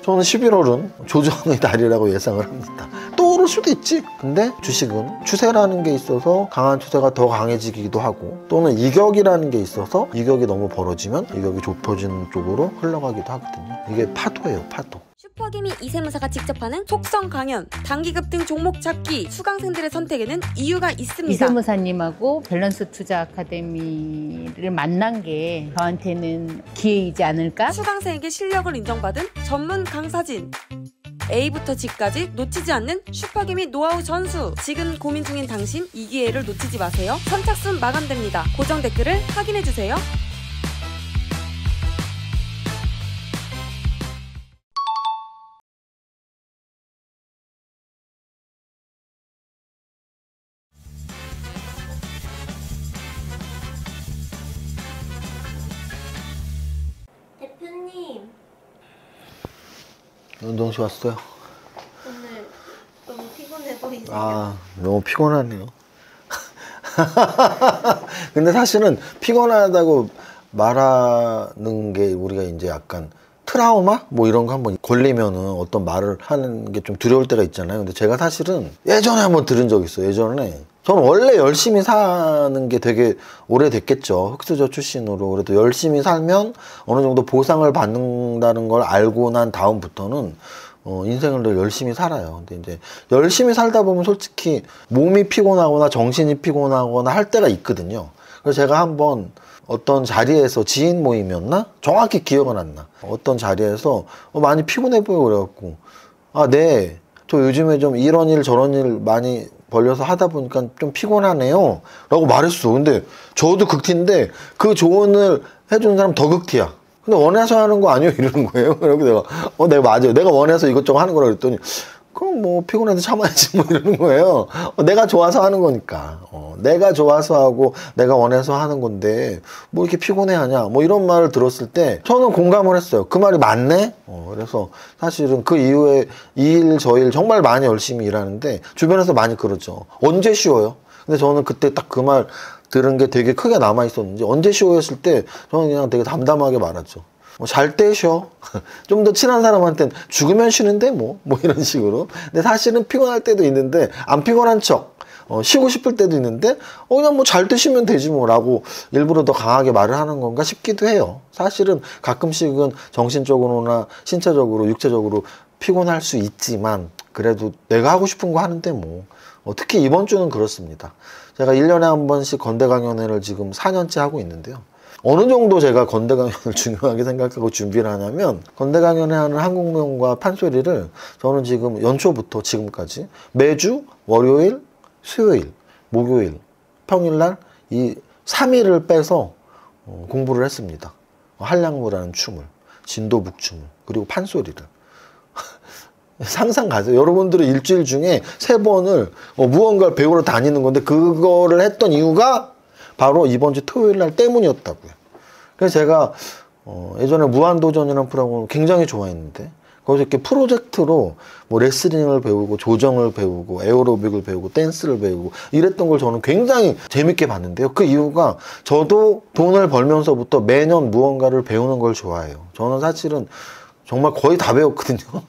저는 11월은 조정의 달이라고 예상을 합니다. 또 오를 수도 있지. 근데 주식은 추세라는 게 있어서 강한 추세가 더 강해지기도 하고, 또는 이격이라는 게 있어서 이격이 너무 벌어지면 이격이 좁혀지는 쪽으로 흘러가기도 하거든요. 이게 파도예요, 파도. 슈퍼개미 이세무사가 직접 하는 속성 강연, 단기급 등 종목 찾기, 수강생들의 선택에는 이유가 있습니다. 이세무사님하고 밸런스 투자 아카데미를 만난 게 저한테는 기회이지 않을까? 수강생에게 실력을 인정받은 전문 강사진. A부터 G까지 놓치지 않는 슈퍼개미 노하우 전수. 지금 고민 중인 당신, 이 기회를 놓치지 마세요. 선착순 마감됩니다. 고정 댓글을 확인해주세요. 대표님, 운동실 왔어요? 오늘 너무 피곤해 보이세요? 아, 너무 피곤하네요. 근데 사실은 피곤하다고 말하는 게 우리가 이제 약간 트라우마? 뭐 이런 거 한번 걸리면은 어떤 말을 하는 게 좀 두려울 때가 있잖아요. 근데 제가 사실은 예전에 한번 들은 적 있어요. 예전에. 저는 원래 열심히 사는 게 되게 오래됐겠죠. 흑수저 출신으로. 그래도 열심히 살면 어느 정도 보상을 받는다는 걸 알고 난 다음부터는 인생을 늘 열심히 살아요. 근데 이제 열심히 살다 보면 솔직히 몸이 피곤하거나 정신이 피곤하거나 할 때가 있거든요. 그래서 제가 한번 어떤 자리에서 지인 모임이었나? 정확히 기억은 안 나. 어떤 자리에서 많이 피곤해 보여 그래갖고, 아, 네. 저 요즘에 좀 이런 일 저런 일 많이 벌려서 하다 보니까 좀 피곤하네요 라고 말했어. 근데 저도 극티인데 그 조언을 해주는 사람 더 극티야. 근데 원해서 하는 거 아니에요? 이러는 거예요. 그래서 내가 내가 맞아요. 내가 원해서 이것저것 하는 거라 그랬더니, 그럼 뭐 피곤해도 참아야지 뭐 이러는 거예요. 내가 좋아서 하는 거니까. 내가 좋아서 하고 내가 원해서 하는 건데 뭐 이렇게 피곤해하냐 뭐 이런 말을 들었을 때 저는 공감을 했어요. 그 말이 맞네. 그래서 사실은 그 이후에 이 일 저 일 정말 많이 열심히 일하는데 주변에서 많이 그러죠. 언제 쉬어요? 근데 저는 그때 딱 그 말 들은 게 되게 크게 남아 있었는지, 언제 쉬어였을 때 저는 그냥 되게 담담하게 말하죠. 잘 때 쉬어. 좀 더 친한 사람한테는 죽으면 쉬는데 뭐 이런 식으로. 근데 사실은 피곤할 때도 있는데 안 피곤한 척 쉬고 싶을 때도 있는데 그냥 뭐 잘 때 쉬면 되지 뭐 라고 일부러 더 강하게 말을 하는 건가 싶기도 해요. 사실은 가끔씩은 정신적으로나 신체적으로 육체적으로 피곤할 수 있지만 그래도 내가 하고 싶은 거 하는데 뭐 특히 이번 주는 그렇습니다. 제가 1년에 한 번씩 건대 강연회를 지금 4년째 하고 있는데요. 어느 정도 제가 건대 강연을 중요하게 생각하고 준비를 하냐면, 건대 강연회 하는 한국명과 판소리를 저는 지금 연초부터 지금까지 매주 월요일, 수요일, 목요일, 평일날 이 3일을 빼서 공부를 했습니다. 한량무라는 춤을, 진도북춤을, 그리고 판소리를. 상상 가세요. 여러분들은 일주일 중에 3번을 무언가를 배우러 다니는 건데 그거를 했던 이유가 바로 이번 주 토요일 날 때문이었다고요. 그래서 제가 예전에 무한도전이라는 프로그램을 굉장히 좋아했는데 거기서 이렇게 프로젝트로 뭐 레슬링을 배우고 조정을 배우고 에어로빅을 배우고 댄스를 배우고 이랬던 걸 저는 굉장히 재밌게 봤는데요. 그 이유가 저도 돈을 벌면서부터 매년 무언가를 배우는 걸 좋아해요. 저는 사실은 정말 거의 다 배웠거든요.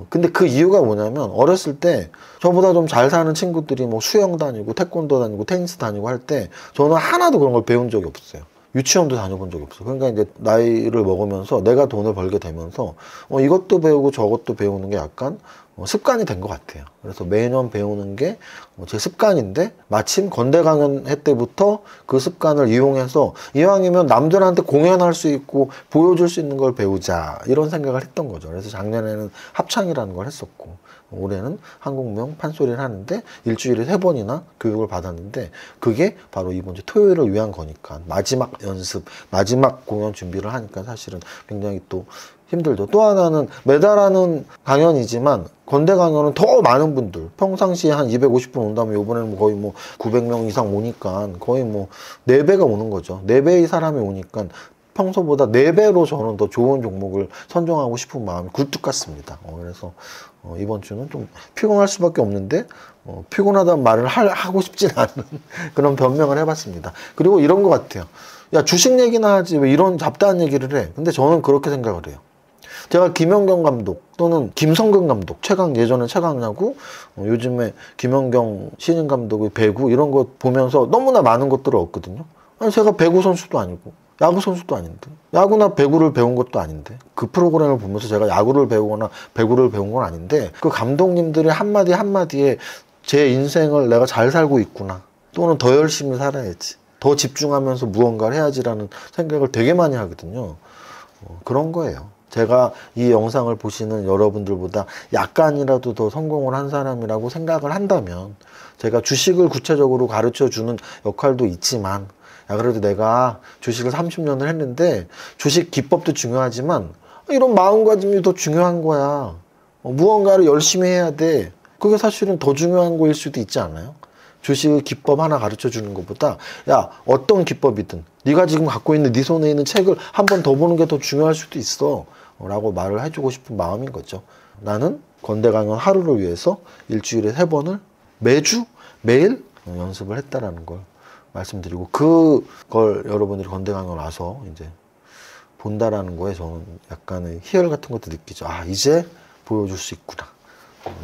근데 그 이유가 뭐냐면, 어렸을 때 저보다 좀 잘 사는 친구들이 뭐 수영 다니고 태권도 다니고 테니스 다니고 할 때 저는 하나도 그런 걸 배운 적이 없어요. 유치원도 다녀본 적이 없어요. 그러니까 이제 나이를 먹으면서 내가 돈을 벌게 되면서 이것도 배우고 저것도 배우는 게 약간 습관이 된 것 같아요. 그래서 매년 배우는 게 제 습관인데, 마침 건대 강연회 때부터 그 습관을 이용해서 이왕이면 남들한테 공연할 수 있고 보여줄 수 있는 걸 배우자, 이런 생각을 했던 거죠. 그래서 작년에는 합창이라는 걸 했었고 올해는 한국명 판소리를 하는데 일주일에 3번이나 교육을 받았는데, 그게 바로 이번 주 토요일을 위한 거니까 마지막 연습, 마지막 공연 준비를 하니까 사실은 굉장히 또 힘들죠. 또 하나는 매달 하는 강연이지만 건대 강연은 더 많은 분들, 평상시에 한 250분 온다면 이번에는 거의 뭐 900명 이상 오니까 거의 뭐 4배가 오는 거죠. 4배의 사람이 오니까 평소보다 4배로 저는 더 좋은 종목을 선정하고 싶은 마음이 굴뚝 같습니다. 그래서 이번 주는 좀 피곤할 수밖에 없는데 피곤하다는 말을 하고 싶진 않은 그런 변명을 해봤습니다. 그리고 이런 것 같아요. 야, 주식 얘기나 하지 왜 이런 잡다한 얘기를 해. 근데 저는 그렇게 생각을 해요. 제가 김연경 감독 또는 김성근 감독, 예전에 최강야구, 요즘에 김연경 신인 감독의 배구 이런 거 보면서 너무나 많은 것들을 얻거든요. 아니 제가 배구 선수도 아니고 야구 선수도 아닌데 야구나 배구를 배운 것도 아닌데 그 프로그램을 보면서 제가 야구를 배우거나 배구를 배운 건 아닌데 그 감독님들의 한마디 한마디에 제 인생을 내가 잘 살고 있구나 또는 더 열심히 살아야지 더 집중하면서 무언가를 해야지라는 생각을 되게 많이 하거든요. 그런 거예요. 제가 이 영상을 보시는 여러분들보다 약간이라도 더 성공을 한 사람이라고 생각을 한다면 제가 주식을 구체적으로 가르쳐 주는 역할도 있지만 야 그래도 내가 주식을 30년을 했는데 주식 기법도 중요하지만 이런 마음가짐이 더 중요한 거야. 무언가를 열심히 해야 돼. 그게 사실은 더 중요한 거일 수도 있지 않아요? 주식의 기법 하나 가르쳐 주는 것보다 야 어떤 기법이든 네가 지금 갖고 있는 네 손에 있는 책을 한 번 더 보는 게 더 중요할 수도 있어 라고 말을 해주고 싶은 마음인 거죠. 나는 건대강연 하루를 위해서 일주일에 3번을 매일 연습을 했다라는 걸 말씀드리고 그걸 여러분들이 건대강연 와서 이제 본다라는 거에 저는 약간의 희열 같은 것도 느끼죠. 아 이제 보여줄 수 있구나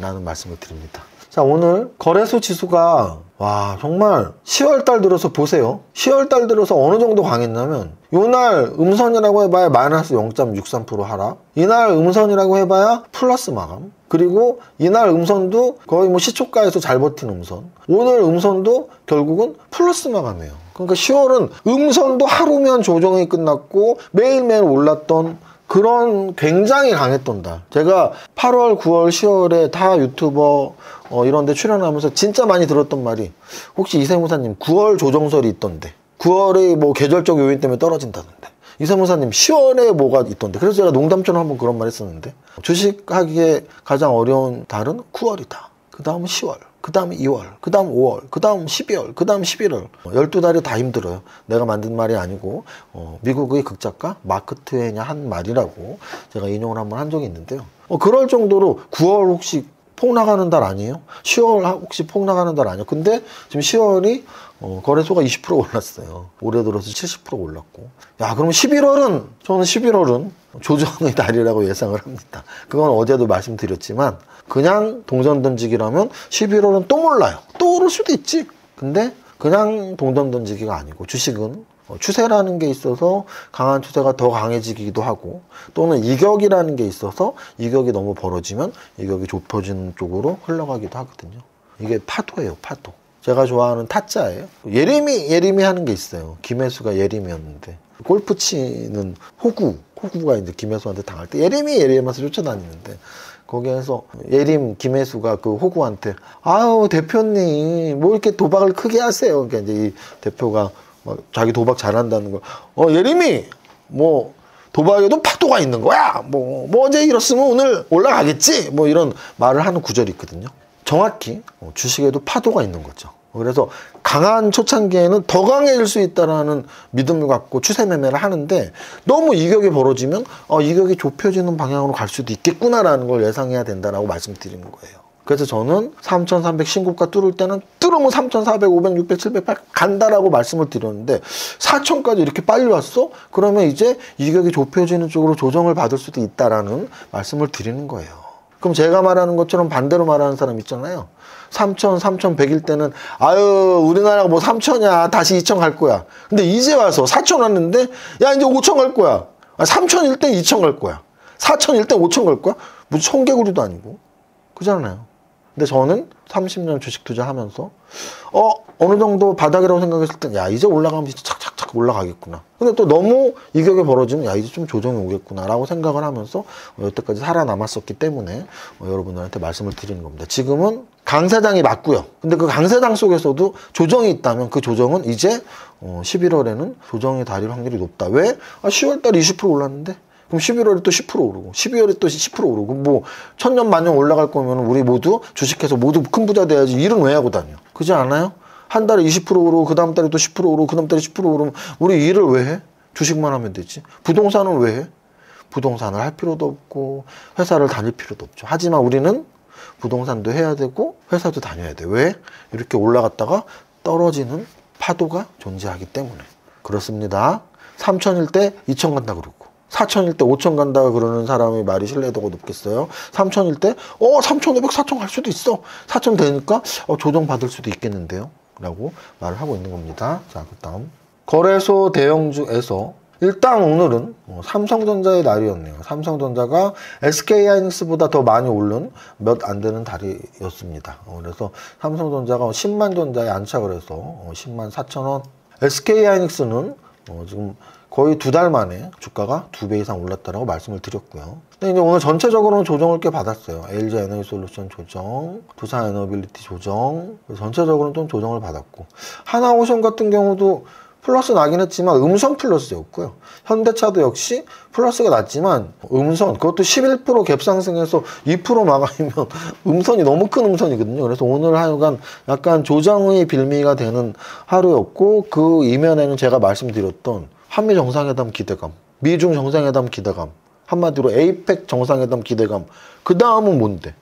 라는 말씀을 드립니다. 자 오늘 거래소 지수가 와 정말 10월달 들어서 보세요. 10월달 들어서 어느 정도 강했냐면 요날 음선이라고 해봐야 마이너스 0.63% 하락, 이날 음선이라고 해봐야 플러스 마감, 그리고 이날 음선도 거의 뭐 시초가에서 잘 버틴 음선, 오늘 음선도 결국은 플러스 마감이에요. 그러니까 10월은 음선도 하루면 조정이 끝났고 매일매일 올랐던 그런 굉장히 강했던 달. 제가 8월, 9월, 10월에 다 유튜버 이런 데 출연하면서 진짜 많이 들었던 말이 혹시 이세무사님 9월 조정설이 있던데 9월에 뭐 계절적 요인 때문에 떨어진다는데 이세무사님 10월에 뭐가 있던데 그래서 제가 농담처럼 한번 그런 말 했었는데 주식하기에 가장 어려운 달은 9월이다. 그 다음은 10월, 그 다음 2월, 그 다음 5월, 그 다음 12월, 그 다음 11월 12달이 다 힘들어요. 내가 만든 말이 아니고 미국의 극작가 마크 트웨인이 한 말이라고 제가 인용을 한번 한 적이 있는데요. 그럴 정도로 9월 혹시 폭 나가는 달 아니에요? 10월 혹시 폭 나가는 달 아니에요? 근데 지금 10월이 거래소가 20% 올랐어요. 올해 들어서 70% 올랐고 야 그럼 11월은 저는 11월은 조정의 달이라고 예상을 합니다. 그건 어제도 말씀드렸지만 그냥 동전 던지기라면 11월은 또 몰라요. 또 오를 수도 있지. 근데 그냥 동전 던지기가 아니고 주식은 추세라는 게 있어서 강한 추세가 더 강해지기도 하고 또는 이격이라는 게 있어서 이격이 너무 벌어지면 이격이 좁혀지는 쪽으로 흘러가기도 하거든요. 이게 파도예요. 파도. 제가 좋아하는 타짜예요. 예림이 하는 게 있어요. 김혜수가 예림이었는데 골프 치는 호구가 이제 김혜수한테 당할 때 예림이 하면서 쫓아다니는데 거기에서 예림 김혜수가 그 호구한테 아유 대표님 뭐 이렇게 도박을 크게 하세요. 그러니까 이제 이 대표가 막 자기 도박 잘한다는 걸 예림이 뭐 도박에도 파도가 있는 거야. 뭐 어제 이렇으면 오늘 올라가겠지. 뭐 이런 말을 하는 구절이 있거든요. 정확히 주식에도 파도가 있는 거죠. 그래서 강한 초창기에는 더 강해질 수 있다라는 믿음을 갖고 추세 매매를 하는데 너무 이격이 벌어지면 이격이 좁혀지는 방향으로 갈 수도 있겠구나라는 걸 예상해야 된다라고 말씀드리는 거예요. 그래서 저는 3,300 신고가 뚫을 때는 뚫으면 3,400, 500, 600, 700, 800 간다라고 말씀을 드렸는데 4,000까지 이렇게 빨리 왔어? 그러면 이제 이격이 좁혀지는 쪽으로 조정을 받을 수도 있다라는 말씀을 드리는 거예요. 그럼 제가 말하는 것처럼 반대로 말하는 사람 있잖아요. 3,000, 3,100일 때는 아유 우리나라가 뭐 3,000이야 다시 2,000 갈 거야. 근데 이제 와서 4,000 왔는데 야 이제 5,000 갈 거야. 3,000일 때 2,000 갈 거야. 4,000일 때 5,000 갈 거야. 무슨 청개구리도 아니고 그잖아요. 근데 저는 30년 주식 투자하면서 어느 정도 바닥이라고 생각했을 때 야 이제 올라가면 진짜 착착착 올라가겠구나. 근데 또 너무 이격이 벌어지면 야 이제 좀 조정이 오겠구나 라고 생각을 하면서 여태까지 살아남았었기 때문에 여러분들한테 말씀을 드리는 겁니다. 지금은 강세장이 맞고요. 근데 그 강세장 속에서도 조정이 있다면 그 조정은 이제 11월에는 조정이 다릴 확률이 높다. 왜? 10월달에 20% 올랐는데 그럼 11월에 또 10% 오르고 12월에 또 10% 오르고 뭐 천년 만년 올라갈 거면 우리 모두 주식해서 모두 큰 부자 돼야지 일은 왜 하고 다녀? 그렇지 않아요? 한 달에 20% 오르고 그 다음 달에 또 10% 오르고 그 다음 달에 10% 오르면 우리 일을 왜 해? 주식만 하면 되지. 부동산은 왜 해? 부동산을 할 필요도 없고 회사를 다닐 필요도 없죠. 하지만 우리는 부동산도 해야 되고 회사도 다녀야 돼. 왜? 이렇게 올라갔다가 떨어지는 파도가 존재하기 때문에 그렇습니다. 3,000일 때 2,000 간다 그러고 4천일 때 5천 간다 그러는 사람의 말이 신뢰도가 높겠어요? 3천일 때 3,500, 4천 갈 수도 있어. 4천 되니까 조정 받을 수도 있겠는데요? 라고 말을 하고 있는 겁니다. 자, 그 다음 거래소 대형주에서 일단 오늘은 삼성전자의 날이었네요. 삼성전자가 SK하이닉스보다 더 많이 오른 몇 안 되는 달이었습니다. 그래서 삼성전자가 10만 전자에 안착을 해서 10만 4천 원. SK하이닉스는 지금 거의 2달 만에 주가가 2배 이상 올랐다라고 말씀을 드렸고요. 근데 이제 오늘 전체적으로는 조정을 꽤 받았어요. LG 에너지솔루션 조정, 두산 에너빌리티 조정, 전체적으로는 좀 조정을 받았고, 하나오션 같은 경우도 플러스 나긴 했지만 음선 플러스였고요. 현대차도 역시 플러스가 났지만 음선, 그것도 11% 갭 상승해서 2% 마감이면 음선이 너무 큰 음선이거든요. 그래서 오늘 하여간 약간 조정의 빌미가 되는 하루였고, 그 이면에는 제가 말씀드렸던 한미 정상회담 기대감, 미중 정상회담 기대감, 한마디로 에이펙 정상회담 기대감, 그 다음은 뭔데?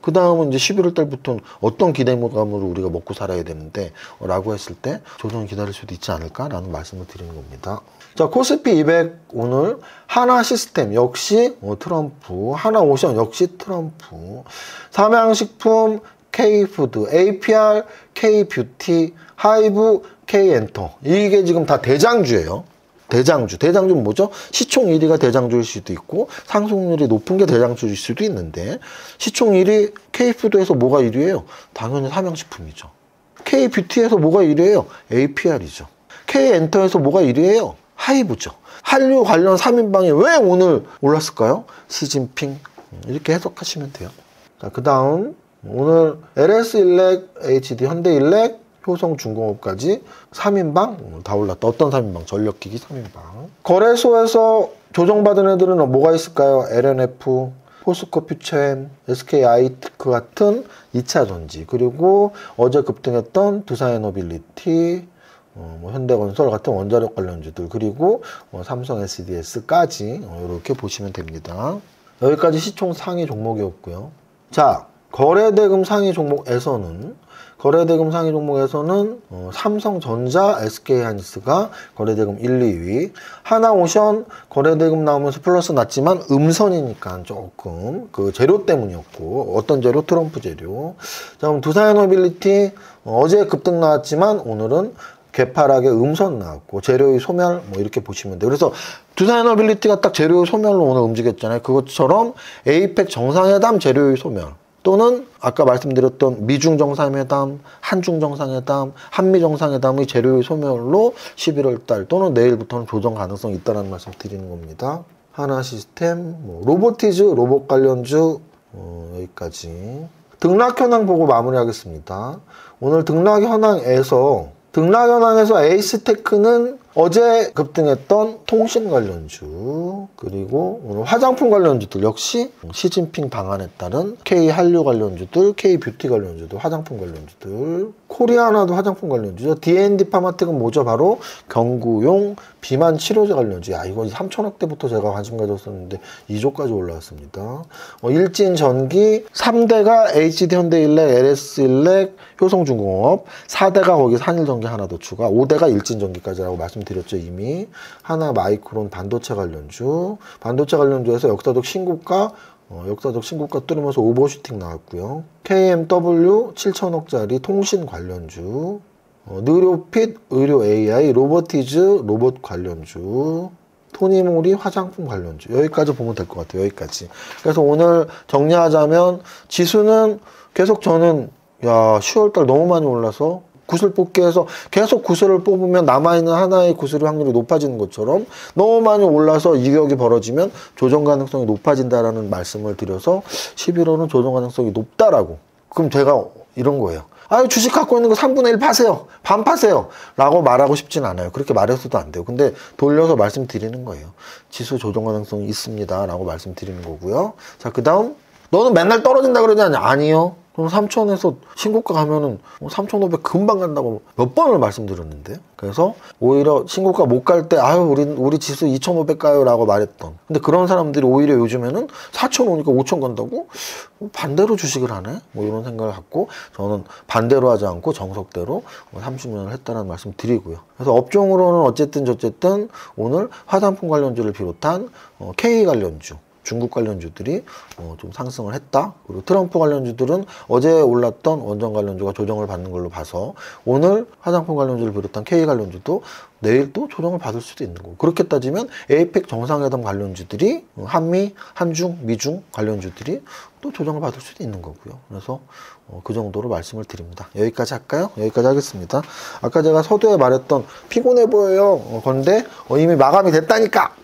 그 다음은 이제 11월 달부터는 어떤 기대감으로 우리가 먹고 살아야 되는데 라고 했을 때 조정을 기다릴 수도 있지 않을까라는 말씀을 드리는 겁니다. 자, 코스피 200 오늘 하나시스템 역시 트럼프, 하나오션 역시 트럼프, 삼양식품, K푸드, APR, K뷰티, 하이브, K엔터, 이게 지금 다 대장주예요. 대장주는 뭐죠? 시총 1위가 대장주일 수도 있고 상승률이 높은 게 대장주일 수도 있는데, 시총 1위 K푸드에서 뭐가 1위예요? 당연히 삼양식품이죠. K뷰티에서 뭐가 1위예요? APR이죠. K엔터에서 뭐가 1위예요? 하이브죠. 한류 관련 3인방이 왜 오늘 올랐을까요? 시진핑. 이렇게 해석하시면 돼요. 자, 그 다음 오늘 LS일렉, HD, 현대일렉, 효성중공업까지 3인방 다 올랐다. 어떤 3인방? 전력기기 3인방. 거래소에서 조정받은 애들은 뭐가 있을까요? LNF, 포스코 퓨처엠, SK하이테크 같은 2차전지, 그리고 어제 급등했던 두산에너빌리티, 현대건설 같은 원자력 관련주들, 그리고 삼성 SDS까지 이렇게 보시면 됩니다. 여기까지 시총 상위 종목이었고요. 자, 거래대금 상위 종목에서는 삼성전자, SK하이닉스가 거래대금 1, 2위, 하나오션 거래대금 나오면서 플러스 났지만 음선이니까 조금 그 재료 때문이었고, 어떤 재료? 트럼프 재료. 자, 그럼 두산에너빌리티 어제 급등 나왔지만 오늘은 개파락의 음선 나왔고, 재료의 소멸 이렇게 보시면 돼요. 그래서 두산에너빌리티가 딱 재료의 소멸로 오늘 움직였잖아요. 그것처럼 에이펙 정상회담 재료의 소멸, 또는 아까 말씀드렸던 미중 정상회담, 한중 정상회담, 한미 정상회담의 재료의 소멸로 11월 달 또는 내일부터는 조정 가능성이 있다는 말씀 드리는 겁니다. 하나시스템, 로보티즈, 로봇 관련주 여기까지. 등락 현황 보고 마무리하겠습니다. 오늘 등락 현황에서 에이스테크는 어제 급등했던 통신 관련주, 그리고 오늘 화장품 관련주들 역시 시진핑 방안에 따른 K한류 관련주들, K뷰티 관련주들, 화장품 관련주들, 코리아나도 화장품 관련주죠. D&D 파마텍은 뭐죠? 바로 경구용 비만 치료제 관련주. 야, 이거 3천억대부터 제가 관심 가졌었는데 2조까지 올라왔습니다. 일진전기 3대가 HD 현대일렉, LS일렉, 효성중공업, 4대가 거기 한일전기 하나 더 추가, 5대가 일진전기까지라고 말씀드렸죠. 이미. 하나 마이크론 반도체 관련주에서 역사적 신고가 뚫으면서 오버슈팅 나왔고요. KMW 7천억짜리 통신 관련주, 느료핏 의료 AI, 로보티즈 로봇 관련주, 토니모리 화장품 관련주, 여기까지 보면 될 것 같아요. 여기까지. 그래서 오늘 정리하자면 지수는 계속 저는 10월달 너무 많이 올라서 구슬 뽑기 해서 계속 구슬을 뽑으면 남아있는 하나의 구슬의 확률이 높아지는 것처럼 너무 많이 올라서 이격이 벌어지면 조정 가능성이 높아진다라는 말씀을 드려서 11월은 조정 가능성이 높다라고. 그럼 제가 이런 거예요. 주식 갖고 있는 거 3분의 1 파세요. 반 파세요. 라고 말하고 싶진 않아요. 그렇게 말해서도 안 돼요. 근데 돌려서 말씀드리는 거예요. 지수 조정 가능성이 있습니다. 라고 말씀드리는 거고요. 자, 그 다음, 너는 맨날 떨어진다 그러지 않냐? 아니요. 그럼 삼천에서 신고가 가면은 3,500 금방 간다고 몇 번을 말씀드렸는데. 그래서 오히려 신고가 못 갈 때 아유 우리 지수 2,500 가요 라고 말했던. 근데 그런 사람들이 오히려 요즘에는 4,000 오니까 5,000 간다고 반대로 주식을 하네, 뭐 이런 생각을 갖고 저는 반대로 하지 않고 정석대로 30년을 했다는 말씀 드리고요. 그래서 업종으로는 어쨌든 저쨌든 오늘 화장품 관련주를 비롯한 K 관련주, 중국 관련주들이 좀 상승을 했다. 그리고 트럼프 관련주들은 어제 올랐던 원전 관련주가 조정을 받는 걸로 봐서 오늘 화장품 관련주를 비롯한 K 관련주도 내일 또 조정을 받을 수도 있는 거고, 그렇게 따지면 에이펙 정상회담 관련주들이 한미, 한중, 미중 관련주들이 또 조정을 받을 수도 있는 거고요. 그래서 그 정도로 말씀을 드립니다. 여기까지 할까요? 여기까지 하겠습니다. 아까 제가 서두에 말했던 피곤해 보여요 건데 이미 마감이 됐다니까.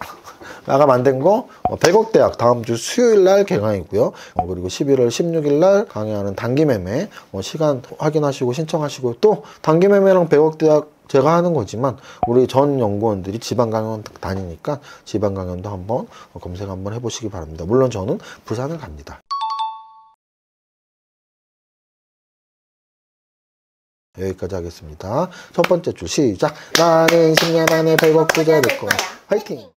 마감 안 된 거 100억 대학 다음 주 수요일 날 개강이고요. 그리고 11월 16일 날 강의하는 단기 매매 시간 확인하시고 신청하시고, 또 단기 매매랑 100억 대학 제가 하는 거지만 우리 전 연구원들이 지방 강연 다니니까 지방 강연도 한번 검색 한번 해보시기 바랍니다. 물론 저는 부산을 갑니다. 여기까지 하겠습니다. 첫 번째 주 시작. 나는 10년 안에 100억 부자 될 거야. 화이팅!